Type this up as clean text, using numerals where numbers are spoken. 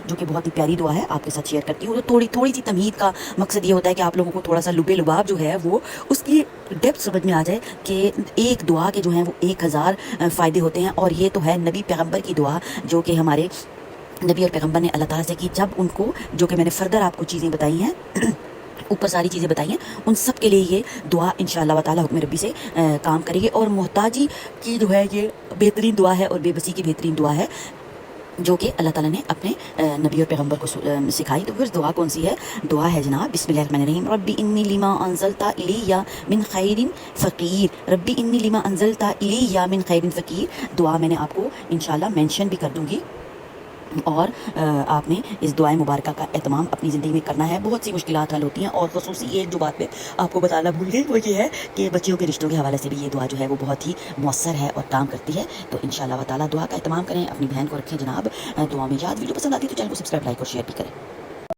جو کہ بہت ہی پیاری دعا ہے آپ کے ساتھ شیئر کرتی ہوں. تو تھوڑی سی تمہید کا مقصد یہ ہوتا ہے کہ آپ لوگوں کو تھوڑا سا لبے لباب جو ہے وہ اس کی ڈیپتھ سمجھ میں آ جائے کہ ایک دعا کے جو ہیں وہ 1000 فائدے ہوتے ہیں. اور یہ تو ہے نبی پیغمبر کی دعا جو کہ ہمارے نبی اور پیغمبر نے اللہ تعالیٰ سے کی, جب ان کو جو کہ میں نے فردر آپ کو چیزیں بتائی ہیں اوپر ساری چیزیں بتائی ہیں, ان سب کے لیے یہ دعا انشاءاللہ تعالیٰ حکم ربی سے کام کرے گی. اور محتاجی کی جو ہے یہ بہترین دعا ہے اور بے بسی کی بہترین دعا ہے جو کہ اللہ تعالیٰ نے اپنے نبی اور پیغمبر کو سکھائی. تو پھر دعا کون سی ہے؟ دعا ہے جناب بسم اللہ الرحمن الرحیم, ربی انی لما انزلت الی من خیر فقیر, ربی انی لما انزلت الی من خیر فقیر. دعا میں نے آپ کو انشاءاللہ مینشن بھی کر دوں گی, اور آپ نے اس دعائیں مبارکہ کا اہتمام اپنی زندگی میں کرنا ہے. بہت سی مشکلات حل ہوتی ہیں, اور خصوصی ایک جو بات میں آپ کو بتانا بھول گئی وہ یہ ہے کہ بچیوں کے رشتوں کے حوالے سے بھی یہ دعا جو ہے وہ بہت ہی مؤثر ہے اور کام کرتی ہے. تو انشاءاللہ تعالیٰ دعا کا اہتمام کریں, اپنی بہن کو رکھیں جناب دعا میں یاد. ویڈیو پسند آتی ہے تو چینل کو سبسکرائب, لائک اور شیئر بھی کریں.